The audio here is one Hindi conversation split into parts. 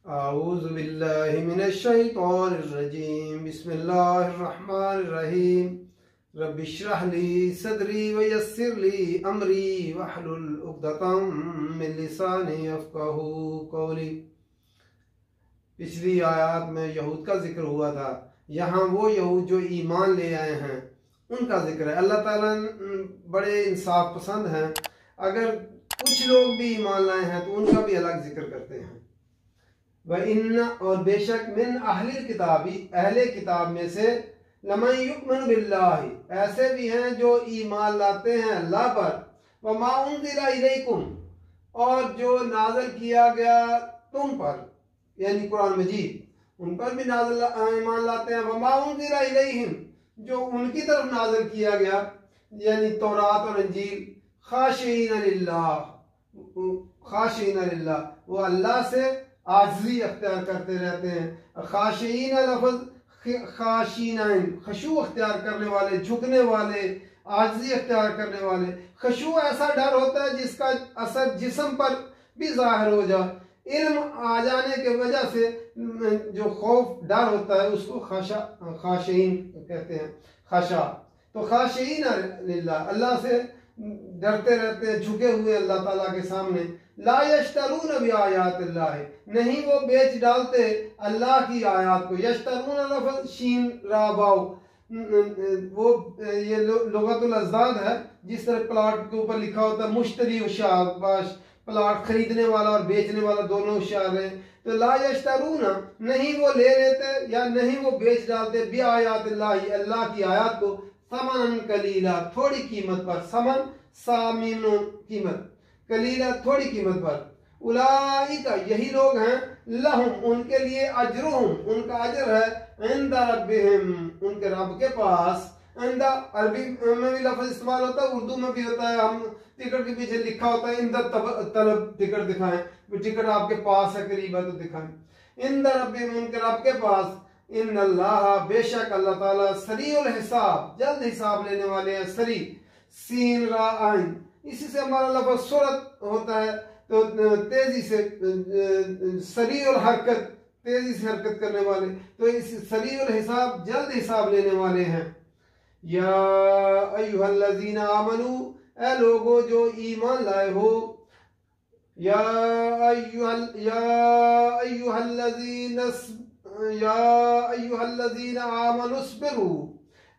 आऊज़ु बिल्लाहि मिनश शैतानिर रजीम बिस्मिल्लाहिर्रहमानिर्रहीम रब्बिश्रह ली सदरी व यस्सिर ली अमरी वहलुल उक़दतम मिन लिसानी यफ़क़हू क़ौली। पिछली आयत में यहूद का जिक्र हुआ था। यहाँ वो यहूद जो ईमान ले आए हैं उनका जिक्र है। अल्लाह ताला बड़े इंसाफ पसंद हैं। अगर कुछ लोग भी ईमान लाए हैं तो उनका भी अलग जिक्र करते हैं। वह इन्ना और बेशक मिन अहलिल किताबी अहले किताब में से लमन युमिनु बिल्लाहि ऐसे भी हैं जो ईमान लाते हैं अल्लाह पर, व मा उन्ज़िला इलैकुम और जो नाज़िल किया गया तुम पर यानी कुरान मजीद उन पर भी नाज़िल ईमान लाते हैं। व मा उन्ज़िला इलैहिम जो उनकी तरफ नाज़िल किया गया यानी तौरात और इंजील। खाशिईन लिल्लाह वो अल्लाह से आज़ी अख्तियार करते रहते हैं। खाशिईन लफ्ज़ खाशीन खशू अख्तियार करने वाले, झुकने वाले, आज़ी अख्तियार करने वाले। खशू ऐसा डर होता है जिसका असर जिस्म पर भी जाहिर हो जाए। इल्म आ जाने के वजह से जो खौफ डर होता है उसको खाशीन कहते हैं। खशा तो खाशीन लिल्लाह अल्लाह से डरते रहते हैं, झुके हुए अल्लाह ताला के सामने। ला यश्तरून बिआयातिल्लाह नहीं वो बेच डालते अल्लाह की आयत को। यश्तरून लफ्ज़ शीन रा वाव वो ये लुगतुल अज़दाद है। जिस तरह प्लाट के ऊपर लिखा होता है मुश्तरी व शाबाश, प्लाट खरीदने वाला और बेचने वाला दोनों होशियार हैं। तो ला यश्तरून नहीं वो ले लेते या नहीं वो बेच डालते बिआयातिल्लाह अल्लाह की आयत को समन कलीला थोड़ी कीमत पर। समन सामिन कीमत, कलीला थोड़ी कीमत पर। उलाइका यही लोग हैं लहुम उनके लिए अजरुहुम उनका अजर है इंदा रब्बिहिम उनके रब के पास। इंदा अरबी में भी लफ्ज़ इस्तेमाल होता है, उर्दू में भी होता है। हम टिकट के पीछे लिखा होता है इंदा तलब टिकट दिखाएं, टिकट आपके पास है करीब है तो दिखाएं। इंदा रब्बिहिम उनके रब के पास। इन्नल्लाह बेशक अल्लाह ताला सरीउल हिसाब जल्द हिसाब लेने वाले हैं। सरी सीन रा आइन इसी से हमारा लफ्ज़ सूरत होता है तो तेजी से सरीउल हरकत तेजी से हरकत करने वाले। तो इस सरीउल हिसाब जल्द हिसाब लेने वाले हैं। या अय्युहल्लज़ीना आमनू ए लोगो जो ईमान लाए हो। या अय्युहल्लज़ीना आमनुस्बिरू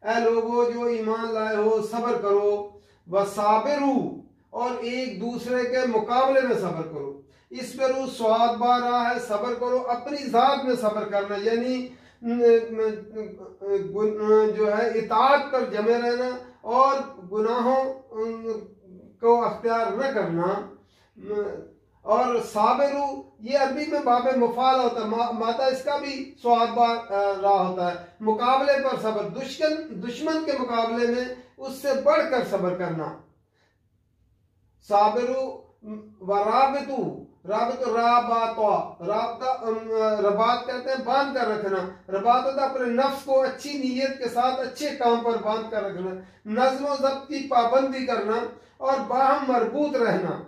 ए लोगो जो ईमान लाए हो सब्र करो। वसाबिरू और एक दूसरे के मुकाबले में सब्र करो। इस पर स्वाद बार रहा है सब्र करो अपनी जात में सब्र करना यानी जो है इताअत पर जमे रहना और गुनाहों को अख्तियार न करना। और साबिरू ये अरबी में बाबे मुफाल होता है, माता इसका भी स्वाद बार रहा होता है। मुकाबले पर सब्र दुश्मन के मुकाबले में उससे बढ़कर सब्र करना। साबिरू व राबितू राबितू रबात कहते हैं बांध कर रखना। रबात होता है अपने नफ्स को अच्छी नीयत के साथ अच्छे काम पर बांध कर रखना। नज़्म व ज़ब्त की पाबंदी करना और बाहम मरबूत रहना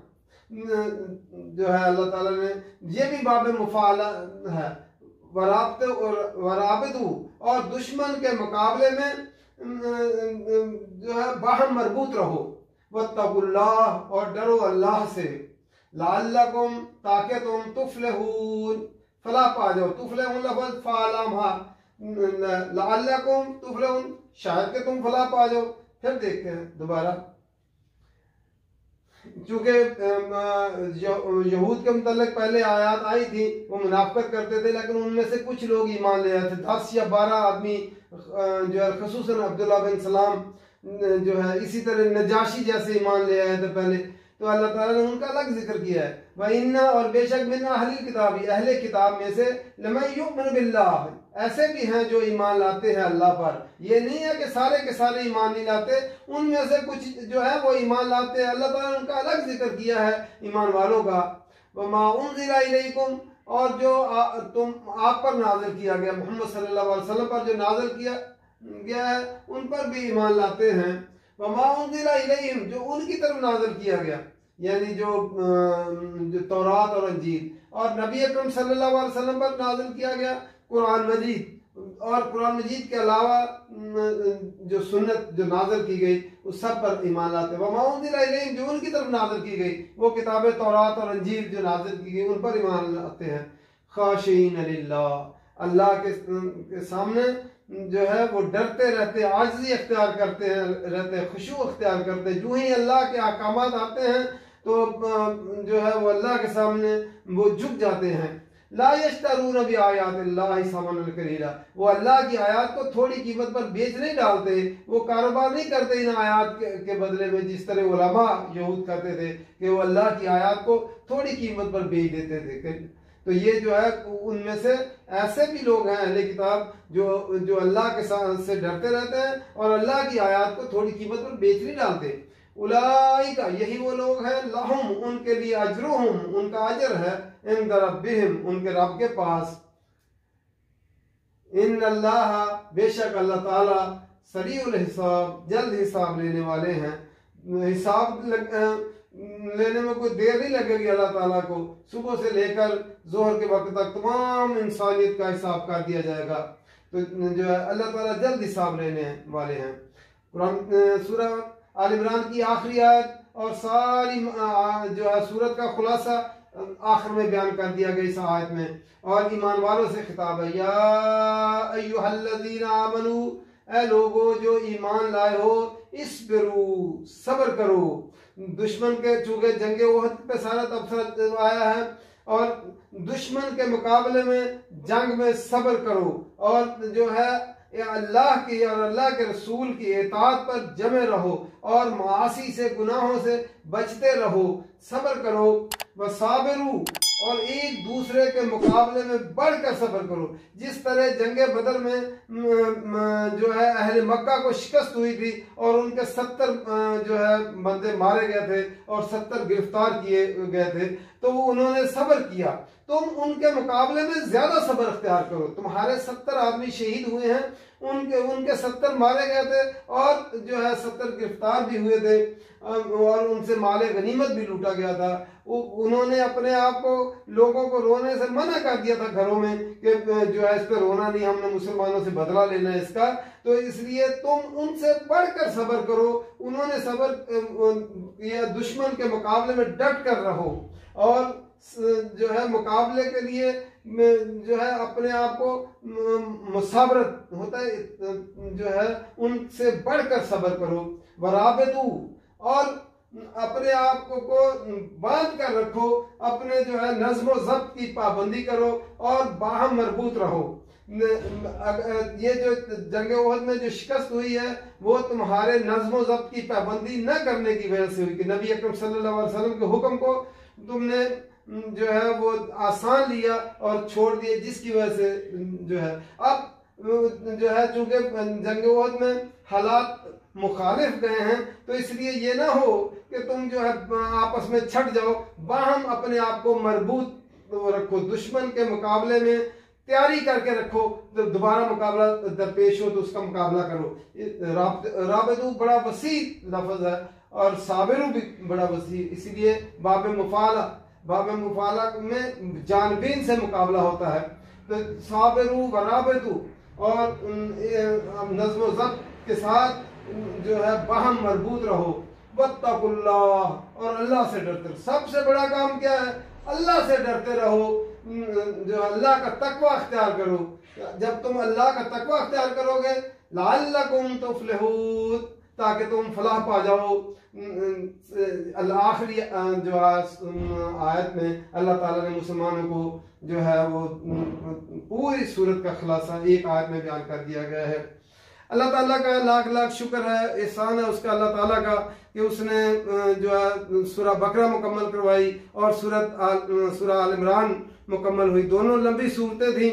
जो है अल्लाह ताला ने ये भी बाबे मुफाला है। वराबितू और दुश्मन के मुकाबले में जो है बाहम मरबूत रहो। वत्तकुल्लाह और डरो अल्लाह से। लअल्लकुम ताकि तुम तुफलिहून फला पा जाओ। तुफलिहून लफ्ज़ फालाम हा लअल्लकुम तुफलिहून शायद कि तुम फला पा जाओ। फिर देखते हैं दोबारा चूँकि यहूद के मुतल्लिक़ पहले आयत आई थी वो मुनाफ़िक़त करते थे लेकिन उनमें से कुछ लोग ईमान ले आए थे। 10 या 12 आदमी जो है ख़ुसूसन अब्दुल्लाह बिन सलाम जो है इसी तरह नजाशी जैसे ईमान ले आए थे पहले। तो अल्लाह ताला ने उनका अलग जिक्र किया है। वह इन्ना और बेशक मिन अहलिल किताबी अहले किताब में से लमन युमिनु बिल्लाह ऐसे भी हैं जो ईमान लाते हैं अल्लाह पर। ये नहीं है कि सारे के सारे ईमान नहीं लाते, उनमें से कुछ जो है वो ईमान लाते हैं। अल्लाह ताला ने उनका अलग जिक्र किया है ईमान वालों का। वमा उन्ज़िला इलैकुम और जो तुम आप पर नाज़िल किया गया मोहम्मद सल्लल्लाहु अलैहि वसल्लम पर जो नाज़िल किया गया है उन पर भी ईमान लाते हैं। वमा उन्ज़िला इलैहिम जो उनकी तरफ नाज़िल किया गया यानी जो तौरात और अंजील, और नबी अकरम सल्लल्लाहु अलैहि वसल्लम पर नाज़िल किया गया कुरान मजीद, और कुरान मजीद के अलावा जो सुन्नत जो नाज़िल की गई उस सब पर ईमान लाते हैं। वमा उन्ज़िला इलैहिम, जो उनकी तरफ नाज़िल की गई वो किताबें तौरात और अंजील जो नाज़िल की गई उन पर ईमान लाते हैं। खाशिईन लिल्लाह, अल्लाह के सामने जो है वो डरते रहते, आजिज़ी अख्तियार करते हैं, रहते खुशू अख्तियार करते हैं। जो ही अल्लाह के अहकामात आते हैं तो जो है वो अल्लाह के सामने वो झुक जाते हैं। ला यश्तरून बि आयातिल्लाहि समनन कलीला, वो अल्लाह की आयत को थोड़ी कीमत पर बेच नहीं डालते, वो कारोबार नहीं करते इन आयत के बदले में, जिस तरह उलमा यहूद करते थे कि वो अल्लाह की आयत को थोड़ी कीमत पर बेच देते थे। तो ये जो है उनमें से ऐसे भी लोग हैं अहले किताब जो अल्लाह के साथ से डरते रहते हैं और अल्लाह की आयत को थोड़ी कीमत पर बेच नहीं डालते। उलाइका, यही वो लोग हैं, लहुम, उनके लिए अजरुहुम, उनका अजर है, इंद रब्बिहिम, उनके रब के पास। इन्नल्लाह, बेशक अल्लाह ताला, सरीउल हिसाब, जल्द हिसाब लेने वाले हैं। हिसाब लेने में कोई देर नहीं लगेगी अल्लाह ताला को। सुबह से लेकर जोहर के वक्त तक तमाम इंसानियत का हिसाब कर दिया जाएगा। तो जो है अल्लाह ताला जल्द हिसाब लेने वाले हैं। कुरान सूरह आल इमरान की आखिरी आयत और सारी जो है सूरत का खुलासा आखिर में बयान कर दिया गया इस आयत में, और ईमान वालों से खिताब है। या अय्युहल्लज़ीना आमनू, ऐ लोगो जो ईमान लाए हो, इस्बिरू, सब्र करो। दुश्मन के चूंकि जंगे ओहद पे सारा तबसरा आया है, और दुश्मन के मुकाबले में जंग में सब्र करो, और जो है अल्लाह की और अल्लाह के रसूल की इताअत पर जमे रहो, और मासी से, गुनाहों से बचते रहो, सब्र करो। वसाबिरू, और एक दूसरे के मुकाबले में बढ़कर सब्र करो। जिस तरह जंगे बदर में जो है अहले मक्का को शिकस्त हुई थी और उनके 70 जो है बंदे मारे गए थे और 70 गिरफ्तार किए गए थे, तो उन्होंने सब्र किया। तुम उनके मुकाबले में ज्यादा सब्र अख्तियार करो। तुम्हारे 70 आदमी शहीद हुए हैं, उनके 70 मारे गए थे, और जो है 70 गिरफ्तार भी हुए थे, और उनसे माले गनीमत भी लूटा गया था। उन्होंने अपने आप को, लोगों को रोने से मना कर दिया था घरों में कि जो है इस पर रोना नहीं, हमने मुसलमानों से बदला लेना है इसका। तो इसलिए तुम उनसे बढ़कर सब्र करो। उन्होंने सब्र किया, दुश्मन के मुकाबले में डट कर रहो, और जो है मुकाबले के लिए जो है अपने आप को मुसाबरत होता है, जो है उनसे बढ़कर सब्र करो। वराबितू, और अपने आप को बांध कर रखो, अपने जो है नज़्म ज़ब्त की पाबंदी करो और बाहम मरबूत रहो। ये जो जंग ओहद में जो शिकस्त हुई है वो तुम्हारे नज़्म ज़ब्त की पाबंदी न करने की वजह से हुई कि नबी अकरम सल्लल्लाहु अलैहि वसल्लम के हुक्म को तुमने जो है वो आसान लिया और छोड़ दिए, जिसकी वजह से जो है अब जो है चूंकि जंग ओहद में हालात मुखालिफ गए हैं, तो इसलिए ये ना हो कि तुम जो है आपस में छट जाओ। बाहम अपने आप को मरबूत रखो, दुश्मन के मुकाबले में तैयारी करके रखो, तो दोबारा मुकाबला दरपेश हो तो उसका मुकाबला करो। राबितू बड़ा वसी लफ्ज है और साबिरू भी बड़ा वसी, इसीलिए बाब मुफाला में जानबीन से मुकाबला होता है। तो साबिरू व राबितू, और नज़्म ज़ब्त के साथ जो है बाहम मरबूत रहो। वत्तकुल्लाह, और अल्लाह से डरते रहो। सबसे बड़ा काम क्या है? अल्लाह से डरते रहो, जो अल्लाह का तकवा अख्तियार करो। जब तुम अल्लाह का तकवा अख्तियार करोगे, लअल्लकुम तुफ्लिहून, ताकि तुम फलाह पा जाओ। आखिरी जो आयत में अल्लाह ताला ने मुसलमानों को जो है वो पूरी सूरत का खुलासा एक आयत में बयान कर दिया गया है। अल्लाह ताला का लाख लाख शुक्र है, एहसान है उसका अल्लाह ताला का कि उसने जो है सूरह बकरा मुकम्मल करवाई और सूरह आल इमरान मुकम्मल हुई। दोनों लंबी सूरतें थी,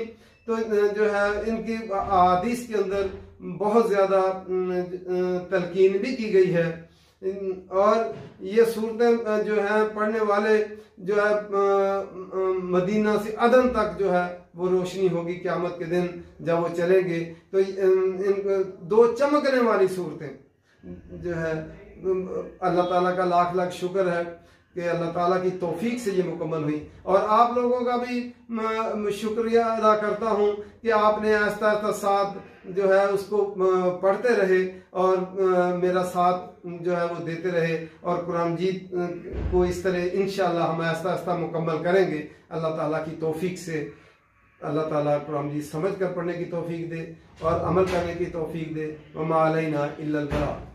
तो जो है इनकी हदीस के अंदर बहुत ज़्यादा तलकीन भी की गई है। और ये सूरतें जो है पढ़ने वाले जो है मदीना से अदन तक जो है वो रोशनी होगी क़यामत के दिन जब वो चलेंगे। तो इन दो चमकने वाली सूरतें जो है अल्लाह ताला का लाख लाख शुक्र है कि अल्लाह ताला की तौफीक से ये मुकम्मल हुई। और आप लोगों का भी शुक्रिया अदा करता हूँ कि आपने आहिस्ता आहिस्ता साथ जो है उसको पढ़ते रहे और मेरा साथ जो है वो देते रहे, और कुरान मजीद को इस तरह इंशाअल्लाह हम आहिस्ता आहिस्ता मुकम्मल करेंगे अल्लाह ताला की तौफीक से। अल्लाह ताला कुरान मजीद समझ कर पढ़ने की तौफीक दे और अमल करने की तौफीक दे। वमा अलैना इल्लल बलाग।